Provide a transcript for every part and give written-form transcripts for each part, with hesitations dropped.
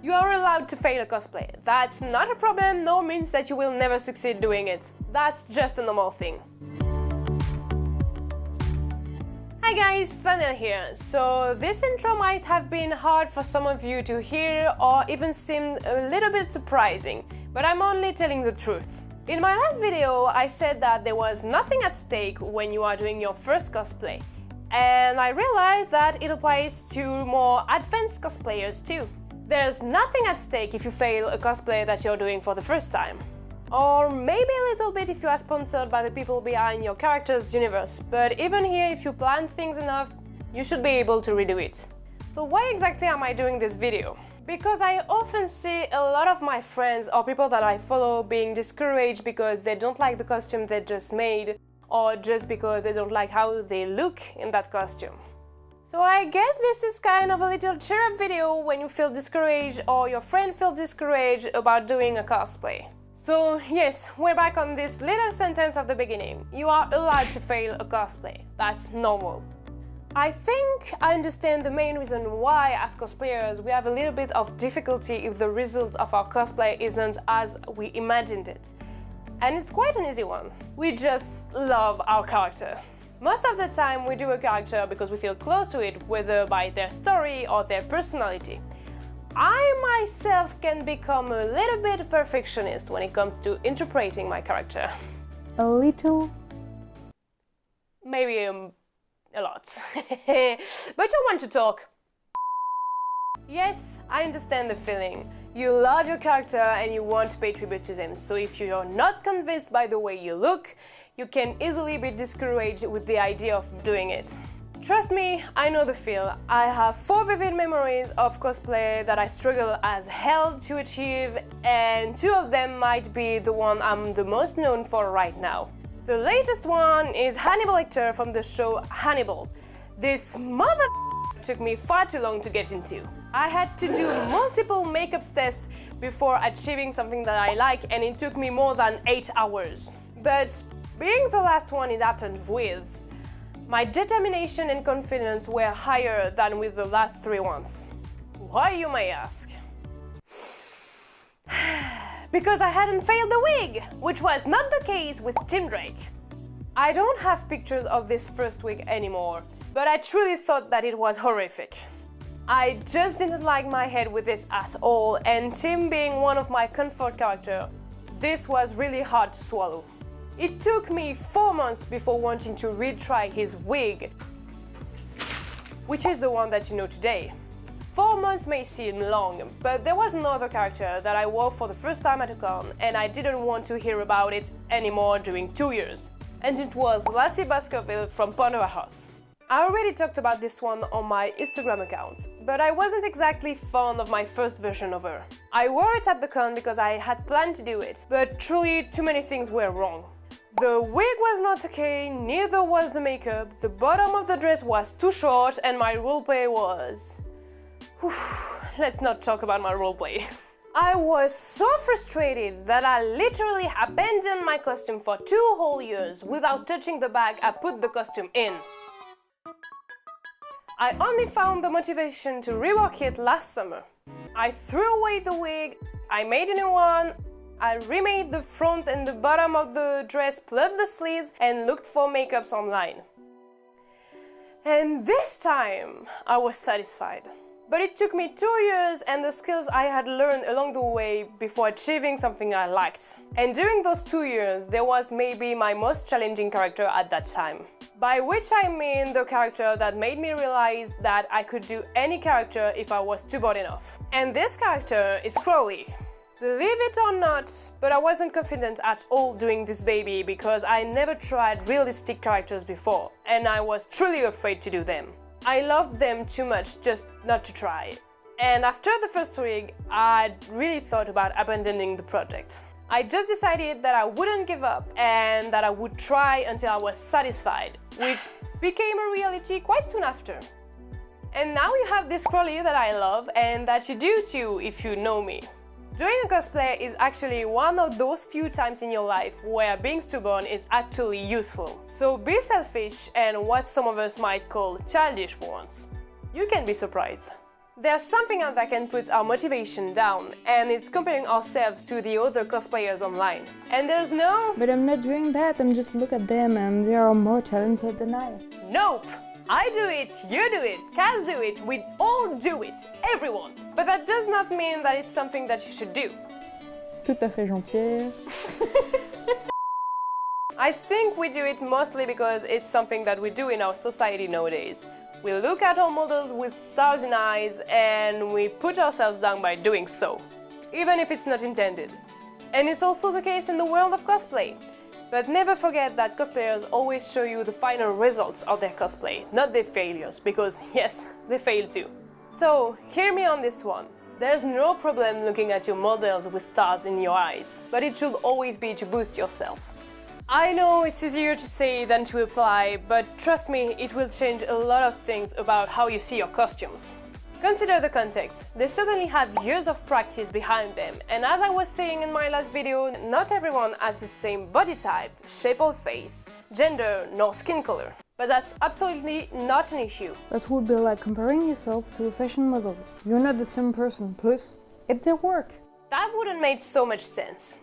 You are allowed to fail a cosplay. That's not a problem, nor means that you will never succeed doing it. That's just a normal thing. Hi guys, Fla'nel here. So this intro might have been hard for some of you to hear or even seem a little bit surprising, but I'm only telling the truth. In my last video, I said that there was nothing at stake when you are doing your first cosplay, and I realized that it applies to more advanced cosplayers too. There's nothing at stake if you fail a cosplay that you're doing for the first time. Or maybe a little bit if you are sponsored by the people behind your character's universe, but even here, if you plan things enough, you should be able to redo it. So why exactly am I doing this video? Because I often see a lot of my friends or people that I follow being discouraged because they don't like the costume they just made, or just because they don't like how they look in that costume. So I get this is kind of a little cheer up video when you feel discouraged or your friend feels discouraged about doing a cosplay. So yes, we're back on this little sentence of the beginning. You are allowed to fail a cosplay. That's normal. I think I understand the main reason why, as cosplayers, we have a little bit of difficulty if the result of our cosplay isn't as we imagined it. And it's quite an easy one. We just love our character. Most of the time we do a character because we feel close to it, whether by their story or their personality. I myself can become a little bit perfectionist when it comes to interpreting my character. A little? Maybe a lot. But you want to talk. Yes, I understand the feeling. You love your character and you want to pay tribute to them, so if you're not convinced by the way you look, you can easily be discouraged with the idea of doing it. Trust me, I know the feel. I have 4 vivid memories of cosplay that I struggle as hell to achieve, and 2 of them might be the one I'm the most known for right now. The latest one is Hannibal Lecter from the show Hannibal. This mother took me far too long to get into. I had to do multiple makeup tests before achieving something that I like, and it took me more than 8 hours. But being the last one it happened with, my determination and confidence were higher than with the last 3 ones. Why, you may ask? Because I hadn't failed the wig, which was not the case with Tim Drake. I don't have pictures of this first wig anymore, but I truly thought that it was horrific. I just didn't like my head with it at all, and Tim being one of my comfort characters, this was really hard to swallow. It took me 4 months before wanting to retry his wig, which is the one that you know today. 4 months may seem long, but there was another character that I wore for the first time at a con, and I didn't want to hear about it anymore during 2 years. And it was Lassie Baskerville from Pandora Hearts. I already talked about this one on my Instagram account, but I wasn't exactly fond of my first version of her. I wore it at the con because I had planned to do it, but truly too many things were wrong. The wig was not okay, neither was the makeup, the bottom of the dress was too short, and my roleplay was... Whew, let's not talk about my roleplay. I was so frustrated that I literally abandoned my costume for 2 whole years without touching the bag I put the costume in. I only found the motivation to rework it last summer. I threw away the wig, I made a new one, I remade the front and the bottom of the dress, plugged the sleeves, and looked for makeups online. And this time, I was satisfied. But it took me 2 years and the skills I had learned along the way before achieving something I liked. And during those 2 years, there was maybe my most challenging character at that time. By which I mean the character that made me realize that I could do any character if I was too bored enough. And this character is Crowley. Believe it or not, but I wasn't confident at all doing this baby because I never tried realistic characters before, and I was truly afraid to do them. I loved them too much just not to try. And after the first wig, I really thought about abandoning the project. I just decided that I wouldn't give up and that I would try until I was satisfied, which became a reality quite soon after. And now you have this Crowley that I love and that you do too if you know me. Doing a cosplay is actually one of those few times in your life where being stubborn is actually useful. So be selfish and what some of us might call childish for once. You can be surprised. There's something else that can put our motivation down, and it's comparing ourselves to the other cosplayers online. And there's no... But I'm not doing that, I'm just look at them and they are more talented than I. Nope! I do it, you do it, Kaz do it, we all do it, everyone! But that does not mean that it's something that you should do. Tout à fait, Jean-Pierre. I think we do it mostly because it's something that we do in our society nowadays. We look at our models with stars in eyes and we put ourselves down by doing so, even if it's not intended. And it's also the case in the world of cosplay. But never forget that cosplayers always show you the final results of their cosplay, not their failures, because yes, they fail too. So, hear me on this one. There's no problem looking at your models with stars in your eyes, but it should always be to boost yourself. I know it's easier to say than to apply, but trust me, it will change a lot of things about how you see your costumes. Consider the context. They certainly have years of practice behind them, and as I was saying in my last video, not everyone has the same body type, shape of face, gender, nor skin color. But that's absolutely not an issue. That would be like comparing yourself to a fashion model. You're not the same person, plus it's their work. That wouldn't make so much sense.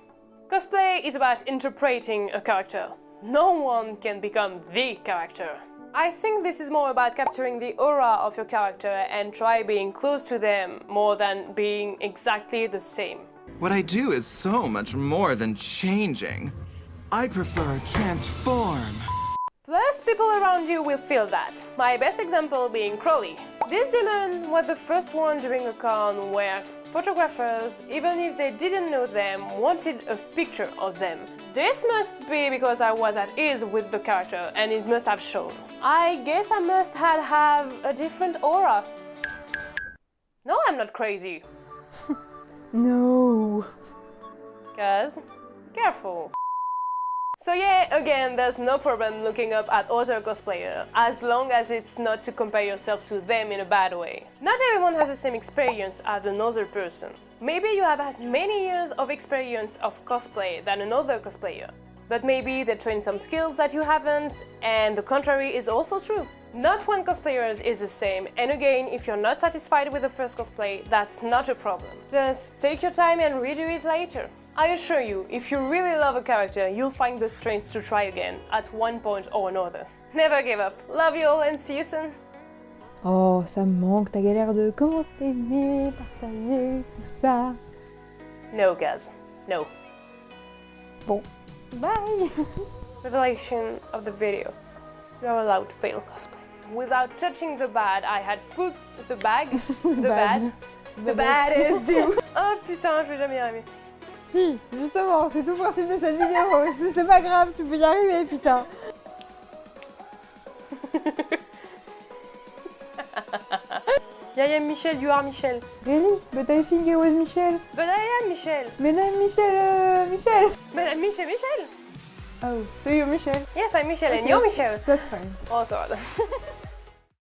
Cosplay is about interpreting a character. No one can become the character. I think this is more about capturing the aura of your character and try being close to them more than being exactly the same. What I do is so much more than changing. I prefer transform. Plus, people around you will feel that. My best example being Crowley. This demon was the first one during a con where photographers, even if they didn't know them, wanted a picture of them. This must be because I was at ease with the character and it must have shown. I guess I must have a different aura. No, I'm not crazy. No. Cuz, careful. So yeah, again, there's no problem looking up at other cosplayers, as long as it's not to compare yourself to them in a bad way. Not everyone has the same experience as another person. Maybe you have as many years of experience of cosplay than another cosplayer. But maybe they train some skills that you haven't, and the contrary is also true. Not one cosplayer is the same, and again, if you're not satisfied with the first cosplay, that's not a problem. Just take your time and redo it later. I assure you, if you really love a character, you'll find the strength to try again, at one point or another. Never give up. Love you all and see you soon. Oh, ça me manque ta galère de comment t'aimer, partager, tout ça. No, guys. No. Bon, bye. Revelation of the video. You're allowed to fail cosplay. Without touching the bad, I had put the bag. The bad. The bad is due. Oh putain, je vais jamais y arriver. Si, justement, c'est tout le principe de cette vidéo. C'est pas grave, tu peux y arriver, putain. Yeah, yeah, Michel, you are Michel. Really? But I think it was Michel. But I am Michel. But I'm Michel. But I'm Michel. Oh, so you're Michel? Yes, I'm Michel and Okay. you're Michel. That's fine. Oh god.